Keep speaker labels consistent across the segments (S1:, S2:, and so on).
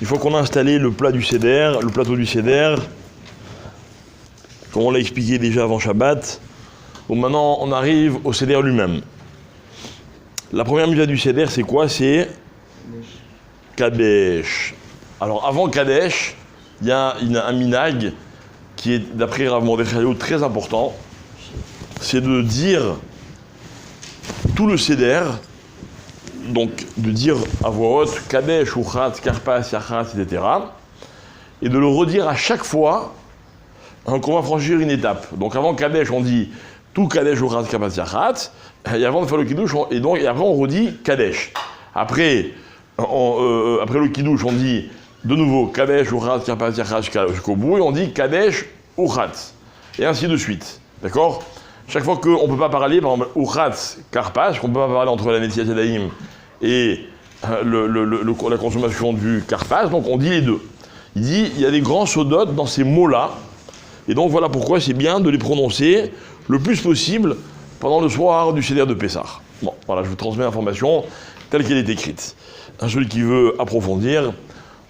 S1: une fois qu'on a installé le plat du Seder, le plateau du Seder, comme on l'a expliqué déjà avant Shabbat, bon, maintenant on arrive au Seder lui-même. La première mitzvah du Seder, c'est quoi? C'est Kadesh. Alors avant Kadesh, il y a un minag qui est, d'après Rav Mordechai très important, c'est de dire tout le Seder, donc de dire à voix haute Kadesh, Uchat, Karpas, Yachat, etc. Et de le redire à chaque fois qu'on va franchir une étape. Donc avant Kadesh, on dit tout Kadesh, Uchat, Karpas, Yachat, et avant de faire le Kiddush, et après on redit Kadesh. Après le Kiddush, on dit de nouveau Kadesh, Uchat, Karpas, Yachat jusqu'au bout, et on dit Kadesh, Uchat. Et ainsi de suite. D'accord? Chaque fois qu'on ne peut pas parler, par exemple, Uchat, Karpas, qu'on ne peut pas parler entre la Netilat Yadayim et la consommation du Karpas, donc on dit les deux. Il dit, il y a des grands sodotes dans ces mots-là, et donc voilà pourquoi c'est bien de les prononcer le plus possible pendant le soir du Seder de Pessah. Bon, voilà, je vous transmets l'information telle qu'elle est écrite. Celui qui veut approfondir,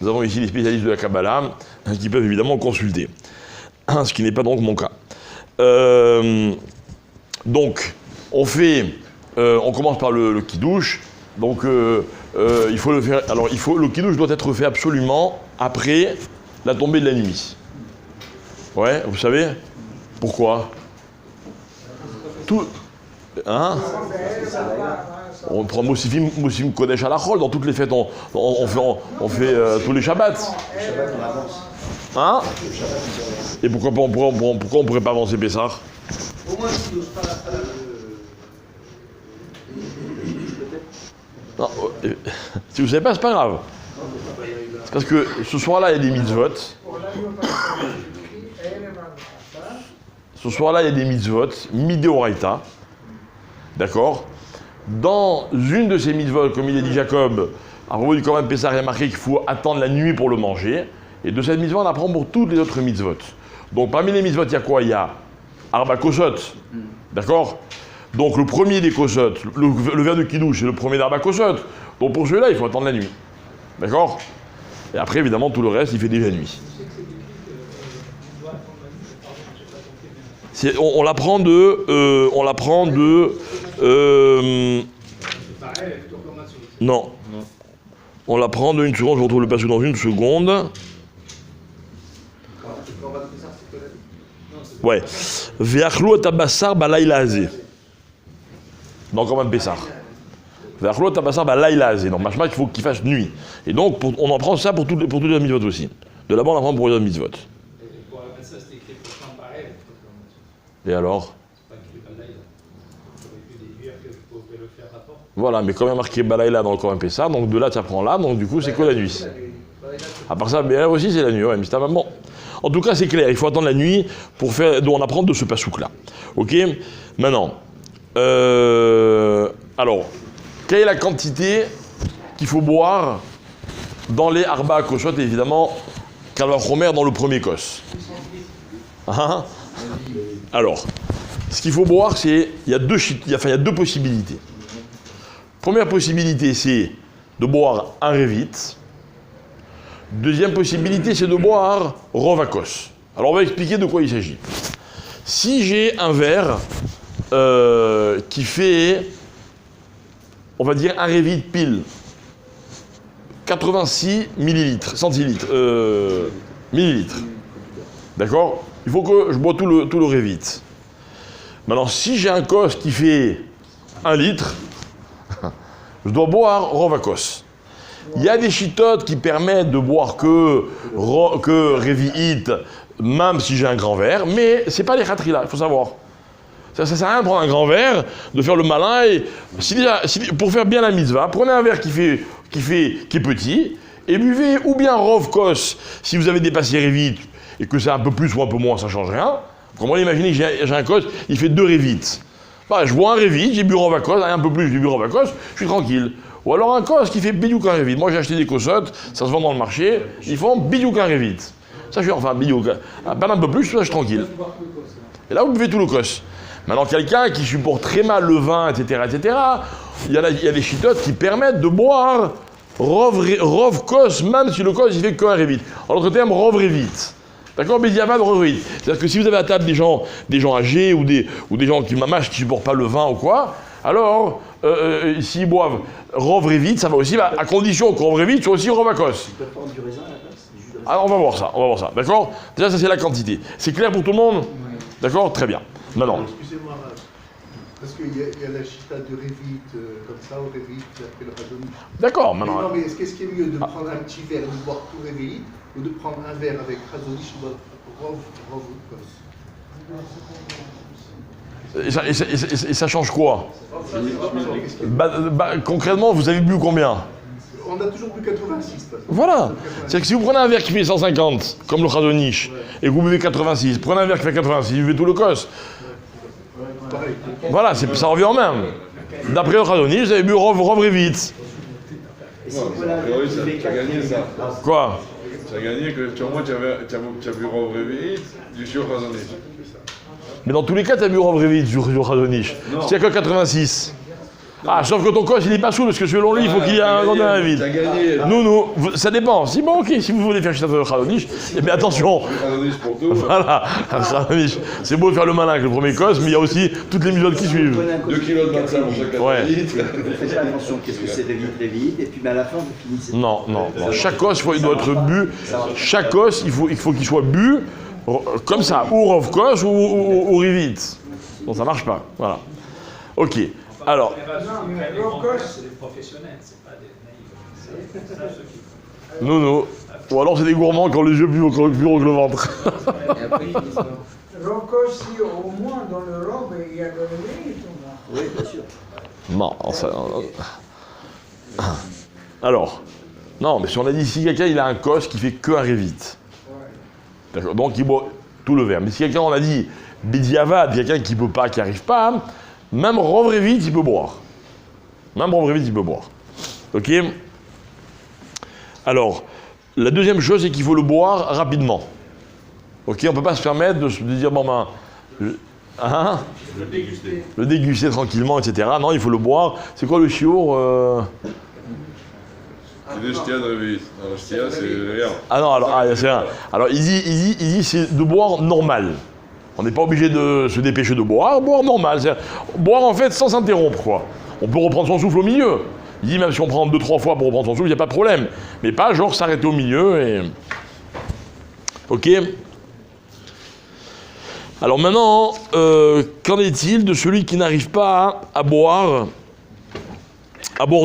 S1: nous avons ici des spécialistes de la Kabbalah qui peuvent évidemment consulter, ce qui n'est pas donc mon cas. Donc, on commence par le Kiddush. Donc, il faut le faire. Alors, le Kiddush doit être fait absolument après la tombée de la nuit. Ouais, vous savez pourquoi? Tout. Hein? On prend Mosifim Kodesh à la Chol. Dans toutes les fêtes, on fait tous les Shabbats. Hein? Et pourquoi on ne pourrait pas avancer Pessah?
S2: Au moins, si n'ose pas
S1: non, si vous ne savez pas, c'est pas grave. C'est parce que ce soir-là, il y a des mitzvot. Ce soir-là, il y a des mitzvot, midéoraita. D'accord? Dans une de ces mitzvot, comme il a dit Jacob, à propos du Korban Pessah, il y a marqué qu'il faut attendre la nuit pour le manger. Et de cette mitzvot, on apprend pour toutes les autres mitzvot. Donc parmi les mitzvot, il y a quoi? Il y a Arba Kosot. D'accord? Donc le premier des Kosot, le verre de Kiddush, c'est le premier d'Arba Kosot. Donc pour celui-là, il faut attendre la nuit. D'accord? Et après, évidemment, tout le reste, il fait déjà nuit. On l'apprend de... non. On l'apprend de une seconde, je retrouve le passage dans une seconde. Ouais. Ve'achlo tabassar balayla hazeh. Donc, Korban Pessah. Ve'achlo tabassar balayla hazeh. Donc, machma, il faut qu'il fasse nuit. Et donc, on en prend ça pour toutes les mitzvot aussi. De là-bas, on en prend pour les autres mitzvot. Et alors? Voilà, mais comme il y a marqué balayla dans le Korban Pessah, donc de là, tu apprends là, donc du coup, c'est que la nuit. À part ça, mais aussi, c'est la nuit, ouais, mais c'est un bon. En tout cas, c'est clair, il faut attendre la nuit pour faire, on apprend de ce pasouk-là. Ok? Maintenant, alors, quelle est la quantité qu'il faut boire dans les Arba Kosot, évidemment, Kalvachomer dans le premier kos? Hein? Alors, ce qu'il faut boire, c'est, il y a deux possibilités. Première possibilité, c'est de boire un révit. Deuxième possibilité, c'est de boire Rovakos. Alors on va expliquer de quoi il s'agit. Si j'ai un verre qui fait, on va dire un révit pile, 86 centilitres, millilitres. D'accord? Il faut que je bois tout le révit. Maintenant, si j'ai un kos qui fait 1 litre, je dois boire Rovakos. Il y a des chitotes qui permettent de boire que Revi'it, même si j'ai un grand verre, mais c'est pas les khatrila, il faut savoir. Ça sert à rien de prendre un grand verre, de faire le malin, et pour faire bien la mitzvah, prenez un verre qui est petit, et buvez ou bien Rovkos, si vous avez dépassé Revit, et que c'est un peu plus ou un peu moins, ça ne change rien. Comment imaginez que j'ai un kos, il fait 2 Revit. Bah, je bois un Revit, j'ai bu Rovakos, un peu plus, j'ai bu Rovakos, je suis tranquille. Ou alors un kos qui fait bidiouk un Revit. Moi j'ai acheté des kosotes, ça se vend dans le marché, ils font bidiouk un Revit. Ça je suis enfin bidiouk. Un peu plus, ça je suis tranquille. Et là vous buvez tout le kos. Maintenant quelqu'un qui supporte très mal le vin, etc., il y a des chitotes qui permettent de boire Rov kos, même si le kos il fait qu'un révit. En d'autres termes, rov révit. D'accord, mais il y a pas de rov révit. C'est-à-dire que si vous avez à table des gens âgés ou des gens qui ne supportent pas le vin ou quoi, alors s'ils boivent rov révit, ça va aussi, à condition que rov révit soit aussi rov akos.
S3: Ils peuvent prendre du raisin à la place, du jus de raisin.
S1: Alors on va voir ça, d'accord. Déjà ça c'est la quantité. C'est clair pour tout le monde?
S2: Oui.
S1: D'accord, très bien. Maintenant.
S4: Excusez-moi, parce qu'il y a la chita de Révit, comme ça, au Révit, après le Razonich.
S1: D'accord,
S4: Mais
S1: maintenant.
S4: non, mais qu'est-ce qui est mieux, de prendre un petit verre, de boire tout Révit, ou de prendre un verre avec Razonich, Rov Kos?
S1: Et ça change quoi? Concrètement, vous avez bu combien?
S4: On a toujours bu 86.
S1: Voilà. C'est-à-dire que si vous prenez un verre qui fait 150, comme le Khazonich, et que vous buvez 86, prenez un verre qui fait 86, vous buvez tout le cos.
S4: Pareil.
S1: Voilà, ça revient en même. D'après le Khazonich, vous avez bu Rov Révit.
S3: Et si vous l'avez, vous avez
S5: gagné ça.
S1: Quoi?
S5: Tu as gagné que au moins tu as bu Rov Révit du sur Razonich.
S1: Mais dans tous les cas, tu as bu Rov Révit sur Khazonich. S'il n'y a que 86. Ah, sauf que ton cos, il n'est pas sous, parce que selon lui, il faut qu'il y ait un Révit.
S5: Tu as gagné.
S1: Ça dépend. Si bon, ok, si vous voulez faire Chita de Khazonich, mais attention.
S5: Razonich pour tout.
S1: Voilà, Khazonich. C'est beau de faire le malin avec le premier cos, mais il y a aussi toutes les méthodes qui suivent.
S5: 2 kg de matzah pour chaque
S1: Ouais.
S5: litre.
S3: Vous faites attention, qu'est-ce que c'est Révit, et puis à la fin, vous finissez.
S1: Non. Chaque os, il doit être bu. Chaque os, il faut qu'il soit bu comme ça, ou Rov Kos ou Révit. Bon, ça marche pas. Voilà. Ok. Alors.
S2: Non, mais Rokos,
S6: C'est des professionnels, c'est pas des naïfs. C'est ça ceux qui.
S1: Non. Ou alors c'est des gourmands qui ont les yeux plus gros que le ventre.
S2: Rokos, si au moins dans le robe, il y a le riz,
S3: Oui, bien sûr.
S1: Non, alors. Non, mais si on a dit si quelqu'un il a un cos qui fait que un Révit. D'accord. Donc il boit tout le verre. Mais si quelqu'un on a dit Bidiavad, quelqu'un qui peut pas, qui arrive pas, même Rov Révit il peut boire. Ok. Alors, la deuxième chose c'est qu'il faut le boire rapidement. Ok, on peut pas se permettre de dire bon ben. Le déguster tranquillement, etc. Non, il faut le boire. C'est quoi le chiour
S5: C'est des ch'tias de Révit. Alors, ch'tia, c'est rien.
S1: Ah non, c'est rien. Alors il dit c'est de boire normal. On n'est pas obligé de se dépêcher de boire normal. C'est-à-dire, boire en fait sans s'interrompre, quoi. On peut reprendre son souffle au milieu. Il dit même si on prend 2-3 fois pour reprendre son souffle, il n'y a pas de problème. Mais pas genre s'arrêter au milieu et. Ok. Alors maintenant, qu'en est-il de celui qui n'arrive pas à boire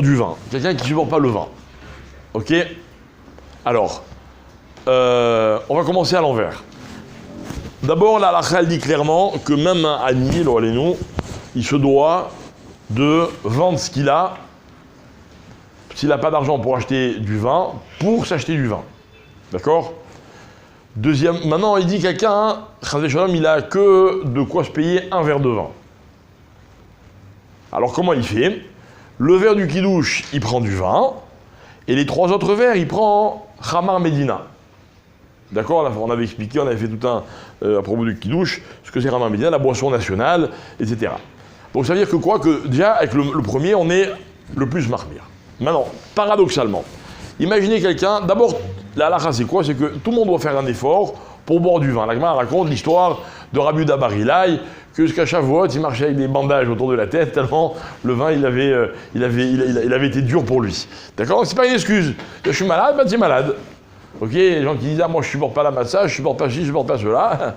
S1: du vin? Quelqu'un qui ne supporte pas le vin. Ok. Alors, on va commencer à l'envers. D'abord, la halakha dit clairement que même un Ani, il se doit de vendre ce qu'il a, s'il n'a pas d'argent pour acheter du vin, pour s'acheter du vin. D'accord? Deuxième, maintenant, il dit quelqu'un, il a que de quoi se payer un verre de vin. Alors, comment il fait? Le verre du kidouche, il prend du vin, et les 3 autres verres, il prend Khamar Medina. D'accord? On avait expliqué, on avait fait tout un, à propos du kidouche, ce que c'est Khamar Medina, la boisson nationale, etc. Donc ça veut dire que quoi? Que déjà, avec le premier, on est le plus marmire. Maintenant, paradoxalement, imaginez quelqu'un, d'abord, la halakha c'est quoi? C'est que tout le monde doit faire un effort pour boire du vin. La Gemara raconte l'histoire de Rabbi Uda bar Hilai, que jusqu'à Shavuot, il marchait avec des bandages autour de la tête, tellement le vin, il avait été dur pour lui. D'accord? Donc c'est pas une excuse. Je suis malade, ben tu es malade. Ok? Les gens qui disent, ah moi je supporte pas la massage, je supporte pas ci, je supporte pas cela.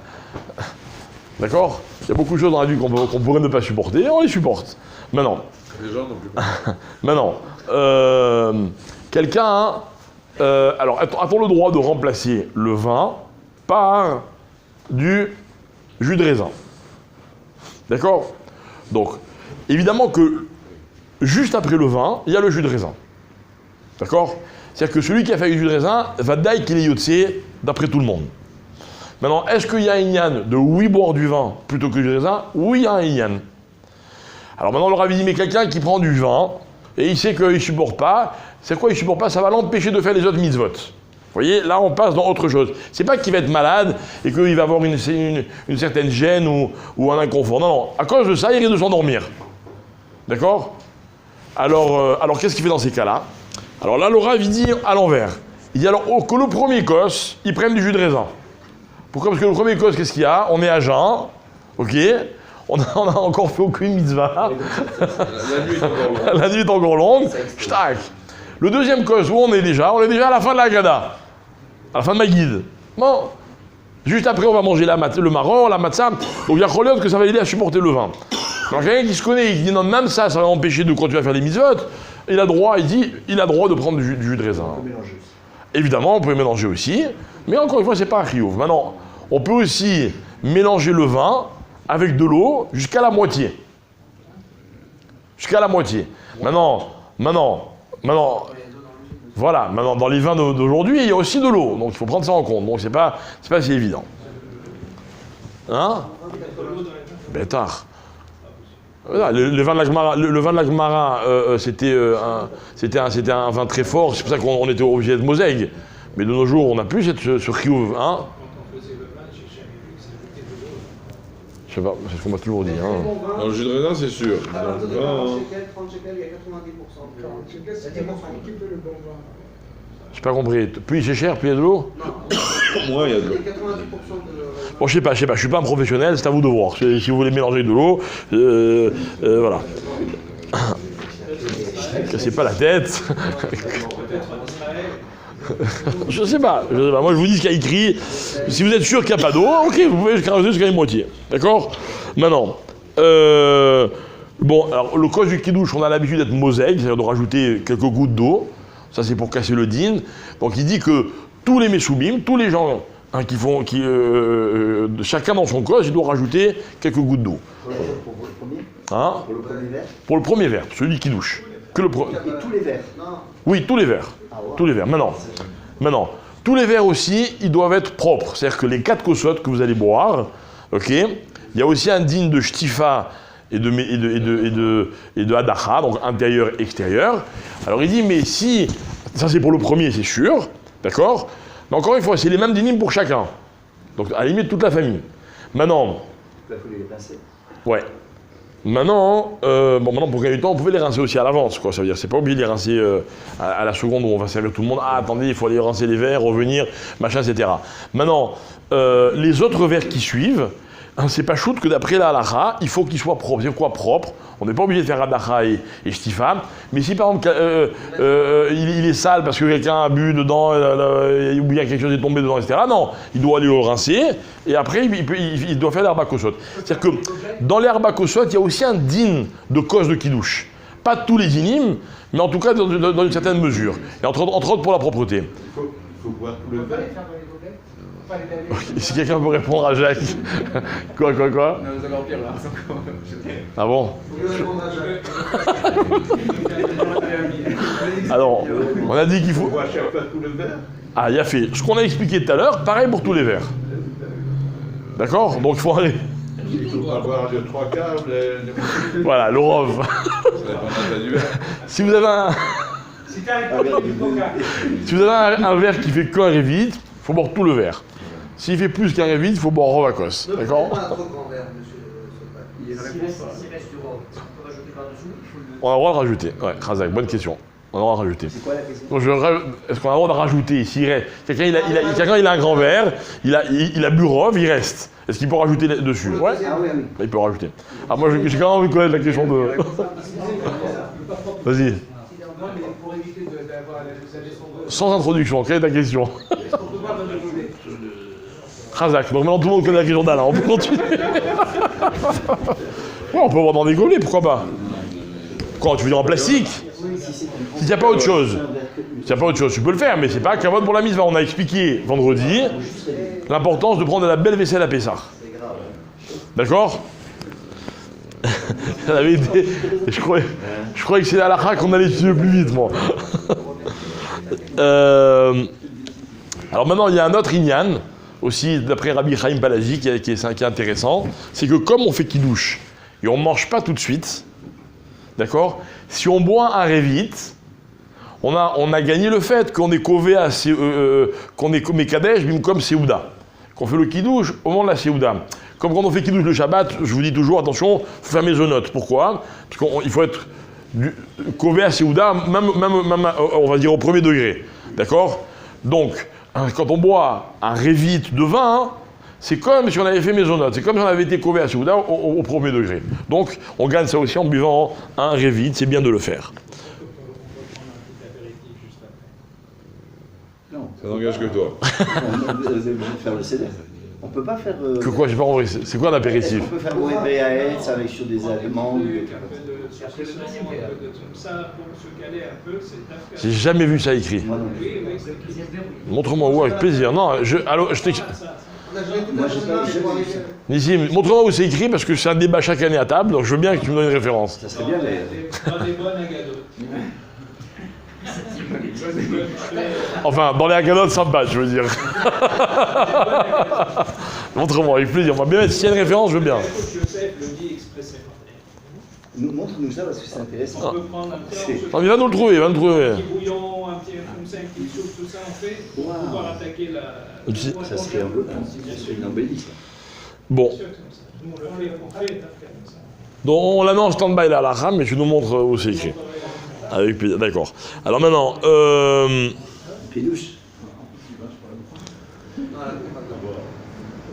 S1: D'accord? Il y a beaucoup de choses dans la vie qu'on pourrait ne pas supporter, on les supporte. Maintenant.
S5: Les gens n'ont plus pas.
S1: Maintenant, quelqu'un, alors a-t-on le droit de remplacer le vin par du jus de raisin? D'accord? Donc, évidemment que juste après le vin, il y a le jus de raisin. D'accord? C'est-à-dire que celui qui a fait du jus de raisin va daï qu'il est yotse d'après tout le monde. Maintenant, est-ce qu'il y a un inyan de oui boire du vin plutôt que du jus de raisin? Oui, il y a un inyan. Alors maintenant, on leur avait dit, mais quelqu'un qui prend du vin, et il sait qu'il ne supporte pas, c'est quoi il ne supporte pas? Ça va l'empêcher de faire les autres mitzvot. Vous voyez, là on passe dans autre chose. C'est pas qu'il va être malade et qu'il va avoir une certaine gêne ou un inconfort. Non, à cause de ça, il risque de s'endormir. D'accord? Alors qu'est-ce qu'il fait dans ces cas-là? Alors là, le Rav, il dit à l'envers. Il dit alors que le premier kos, ils prennent du jus de raisin. Pourquoi? Parce que le premier kos, qu'est-ce qu'il y a? On est à jeun, ok? On a encore fait aucune mitzvah.
S5: La nuit est encore longue.
S1: La nuit est encore longue. Shtak. Le deuxième kos, où on est déjà à la fin de la Haggadah, à la fin de ma guide. Bon. Juste après, on va manger le marron, la matzah. Donc il y a Cholot que ça va aider à supporter le vin. Alors quelqu'un qui se connaît, il dit non, même ça va empêcher de continuer à faire des mitzvot. Il a droit de prendre du jus de raisin.
S3: On peut mélanger.
S1: Évidemment, on peut mélanger aussi, mais encore une fois, c'est pas un chiyuv. Maintenant, on peut aussi mélanger le vin avec de l'eau jusqu'à la moitié. Jusqu'à la moitié. Maintenant, voilà, maintenant, dans les vins d'aujourd'hui, il y a aussi de l'eau, donc il faut prendre ça en compte. Donc c'est pas si évident. Hein? Bêtard. Voilà, le vin de la Gemara, c'était un vin très fort, c'est pour ça qu'on était obligé d'être mosaïque. Mais de nos jours, on n'a plus ce chiyuv, hein?
S6: Quand on faisait le vin, j'ai jamais vu que ça ajoutait de l'eau.
S1: Je sais pas, c'est ce qu'on m'a toujours dit. Hein.
S5: Dans le jus de raisin, c'est sûr. Dans le vin,
S2: 30 shekels, il y a 90%. 40 shekels, c'est qui fait le bon vin.
S1: J'ai pas compris. Plus c'est cher, plus il y a de l'eau?
S5: moins il y a de
S2: Il
S5: l'eau.
S2: y a 90% de...
S1: Bon, je sais pas, je suis pas un professionnel, c'est à vous de voir. Si vous voulez mélanger de l'eau, voilà. Cassez pas la tête. Je sais pas. Moi, je vous dis ce qu'il y a écrit. Si vous êtes sûr qu'il n'y a pas d'eau, ok, vous pouvez rajouter jusqu'à une moitié. D'accord? Maintenant, bon, alors le kos du kidouche, on a l'habitude d'être mosaïque, c'est-à-dire de rajouter quelques gouttes d'eau. Ça, c'est pour casser le din. Donc, il dit que tous les meshoubim, tous les gens chacun dans son kos, il doit rajouter quelques gouttes d'eau.
S3: Pour le premier
S1: Hein?
S3: Pour le premier verre
S1: Pour le premier verre, celui qui douche.
S3: Et tous les verres?
S1: Oui, tous les verres. Tous les verres. Maintenant, tous les verres aussi, ils doivent être propres. C'est-à-dire que les 4 kosot que vous allez boire, ok, il y a aussi un din de shtifa et de hadacha, donc intérieur, extérieur. Alors il dit, mais si, ça c'est pour le premier, c'est sûr, d'accord? Mais encore une fois, c'est les mêmes dinim pour chacun. Donc à la limite, toute la famille. Maintenant,
S3: Il faut les pincer.
S1: ouais. Maintenant, pour gagner du temps, on pouvait les rincer aussi à l'avance, quoi. Ça veut dire, c'est pas obligé de les rincer à la seconde où on va servir tout le monde. Ah, attendez, il faut aller rincer les verres, revenir, machin, etc. Maintenant, les autres verres qui suivent, hein, c'est pas shoot que d'après la halakha, il faut qu'ils soient propres. C'est quoi propre? On n'est pas obligé de faire hadacha et shtifa. Mais si par exemple, il est sale parce que quelqu'un a bu dedans, ou bien quelque chose est tombé dedans, etc. Non, il doit aller le rincer et après il doit faire l'herba kosot. C'est-à-dire que dans l'herba kosot, il y a aussi un din de cause de kidouche. Pas tous les dinim, mais en tout cas dans une certaine mesure. Et entre autres pour la propreté.
S4: Il faut boire tout le verre.
S1: Si quelqu'un peut répondre à Jacques. Quoi
S6: Non, vous avez en pire là.
S1: Ah bon? Alors, on a dit qu'il faut...
S4: On boit à chaque fois tout le verre.
S1: Ah, il a fait ce qu'on a expliqué tout à l'heure, pareil pour tous les verres. D'accord? Donc il faut aller...
S4: Il ne faut pas boire de 3 quarts.
S1: Voilà, le rov.
S5: Ça dépend de la du verre.
S1: Si vous avez
S6: Si t'as
S1: un verre qui fait qu'un révite, il faut boire tout le verre. S'il fait plus qu'un révite, il faut boire rovakos. D'accord?
S2: Pas un trop grand verre, monsieur Sopat.
S6: S'il reste du rhum, on peut rajouter par-dessous.
S1: On a le droit de rajouter. Ouais, Khazak, bonne question. On a le droit de rajouter.
S3: C'est quoi la question?
S1: Donc, est-ce qu'on a le droit de rajouter? Quelqu'un il a un grand verre, il a bu rov, il reste. Est-ce qu'il peut rajouter dessus? Ouais.
S3: Ah oui, oui.
S1: Il peut rajouter. Ah, moi j'ai quand même envie de connaître la question de... Vas-y.
S6: Pour éviter d'avoir la descendre.
S1: Sans introduction, quelle est ta question?
S6: On peut pas donner le nez.
S1: Khazak, donc maintenant tout le monde connaît la question d'Alain, on peut continuer. Ouais, on peut voir dans des gobelets, pourquoi pas? Quoi, tu veux dire en plastique? S'il n'y a pas autre chose. S'il n'y a pas autre chose, tu peux le faire, mais c'est pas qu'un vote pour la mise. On a expliqué vendredi l'importance de prendre de la belle vaisselle à Pessah. D'accord? Je croyais que c'est la halakha qu'on allait suivre plus vite, moi. Alors maintenant, il y a un autre inyan, aussi d'après Rabbi Chaim Palazi, qui est intéressant. C'est que comme on fait kidouche, et on ne mange pas tout de suite, d'accord? Si on boit un révit, on a gagné le fait qu'on est kové à qu'on est Mekadesh, comme Seouda. Qu'on fait le kidouche au moment de la Seouda. Comme quand on fait kidouche le Shabbat, je vous dis toujours, attention, il faut faire maisonnote. Pourquoi? Parce qu'il faut être Kovea Seuda, même, on va dire au premier degré. D'accord? Donc, quand on boit un révite de vin, c'est comme si on avait fait maisonnette, c'est comme si on avait été Kovea Seuda au premier degré. Donc, on gagne ça aussi en buvant un révite, c'est bien de le faire.
S3: Non,
S5: Ça n'engage que toi.
S3: on est obligé de faire le céder. On peut pas faire.
S1: Que quoi, j'ai pas compris, c'est quoi un apéritif?
S3: On peut faire au BAS avec sur des aliments.
S6: Oui, un peu de saucissons, un peu de tout ça pour se caler un peu, c'est affaire.
S1: J'ai jamais vu ça écrit.
S3: Moi non plus.
S6: Oui, c'est écrit.
S1: Montre-moi où, avec plaisir. Non, alors, je t'explique.
S2: On a joué toute
S3: Moi,
S2: la
S3: j'ai
S2: semaine
S3: pas-
S2: pour
S3: j'ai-
S2: arriver.
S1: Nissim, montre-moi où c'est écrit parce que c'est un débat chaque année à table, donc je veux bien que tu me donnes une référence.
S3: Ça serait bien, mais.
S6: Dans des bonnes agadotes.
S1: Enfin, dans les aganotes sympas, je veux dire. Montre-moi, avec plaisir. Moi, bien, s'il y a une référence, je veux bien.
S6: Joseph le dit expressément.
S3: Montre-nous ça parce que c'est intéressant.
S6: On peut prendre un peu,
S1: Non, mais va nous le trouver, va nous le trouver.
S6: un petit bouillon, un petit comme ça, un petit soupe, tout ça, on fait pour
S3: Wow.
S6: pouvoir attaquer la.
S1: Tu sais,
S3: Ça serait un peu. Ça serait une embellie, ça.
S1: Bon,
S6: Bien sûr, comme ça. Nous, on le fait, on fait comme ça.
S1: donc on la met en stand-by là à la rame, mais tu nous montres où c'est écrit. Avec plaisir, d'accord. Alors maintenant,
S3: Pédouche.
S2: Non, là, c'est pas grave. Faut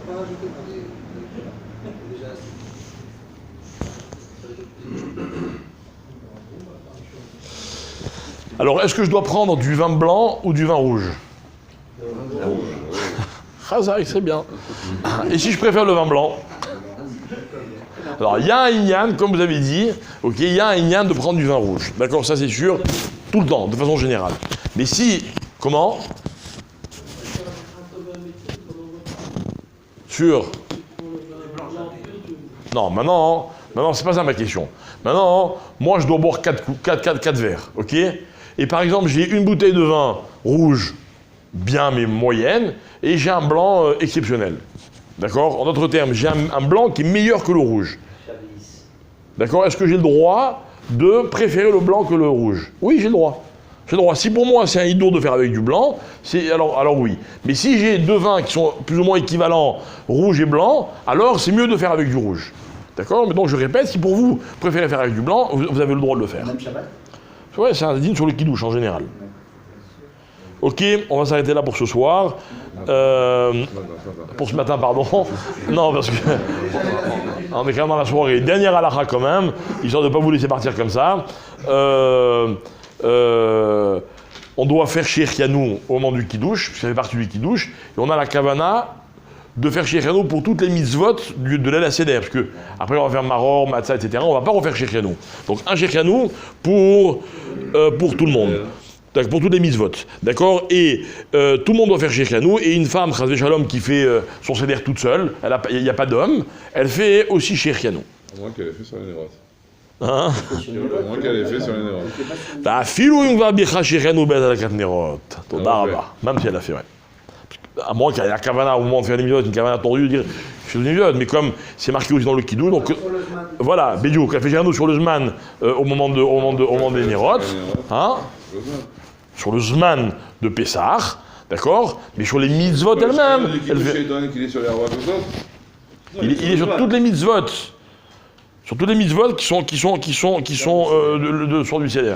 S2: pas rajouter dans les- déjà.
S1: alors est-ce que je dois prendre du vin blanc ou du vin rouge? Chazak, c'est bien. Et si je préfère le vin blanc? Alors, il y a un inyan, comme vous avez dit, ok, il y a un inyan de prendre du vin rouge. D'accord, ça c'est sûr, tout le temps, de façon générale. Mais si, comment? Sur. Non, maintenant, c'est pas ça ma question. Maintenant, moi je dois boire 4 verres, ok? Et par exemple, j'ai une bouteille de vin rouge, bien mais moyenne, et j'ai un blanc exceptionnel. D'accord? En d'autres termes, j'ai un blanc qui est meilleur que le rouge. D'accord? Est-ce que j'ai le droit de préférer le blanc que le rouge? Oui, j'ai le droit. J'ai le droit. Si pour moi c'est un idour de faire avec du blanc, alors oui. Mais si j'ai deux vins qui sont plus ou moins équivalents, rouge et blanc, alors c'est mieux de faire avec du rouge. D'accord? Mais donc je répète, si pour vous préférez faire avec du blanc, vous avez le droit de le faire.
S3: Même Shabbat.
S1: Ouais, c'est un dîner sur le kidouche en général. Ok, on va s'arrêter là pour ce soir. Pour ce matin, pardon. Non, parce que on est quand même dans la soirée. Dernière halakha quand même, histoire de ne pas vous laisser partir comme ça. On doit faire Shehecheyanu au moment du kidouche, ça fait partie du kidouche, et on a la kavana de faire Shehecheyanu pour toutes les mitzvot de l'aile à Seder, parce que après on va faire maror, matzah, etc. On ne va pas refaire Shehecheyanu. Donc un Shehecheyanu pour tout le monde. Pour toutes les mitzvot, d'accord? Et tout le monde doit faire Shehecheyanu, et une femme, Chazvé Shalom, qui fait son Seder toute seule, il n'y a pas d'homme, elle fait aussi Shehecheyanu.
S5: Au moins qu'elle ait fait sur les nérotes.
S1: Hein?
S5: Au moins qu'elle ait fait sur les nérotes.
S1: אפילו אם כבר בירכה שהחיינו בהדלקת נרות. תודה רבה. Même si elle a fait, ouais. À moins qu'il y ait la kavana au moment de faire les mitzvot, une kavana tendue, dire je fais des mitzvot, mais comme c'est marqué aussi dans le kidou, donc voilà, Bédiou, elle fait Shehecheyanu sur le zman au moment des nérot, hein? Sur le zman de Pessah, d'accord? Mais sur les mitzvot elles-mêmes, elle fait...
S5: qu'il est sur les rois tous autres.
S1: il est sur toutes les mitzvot. Sur toutes les mitzvot qui sont sur du Seder.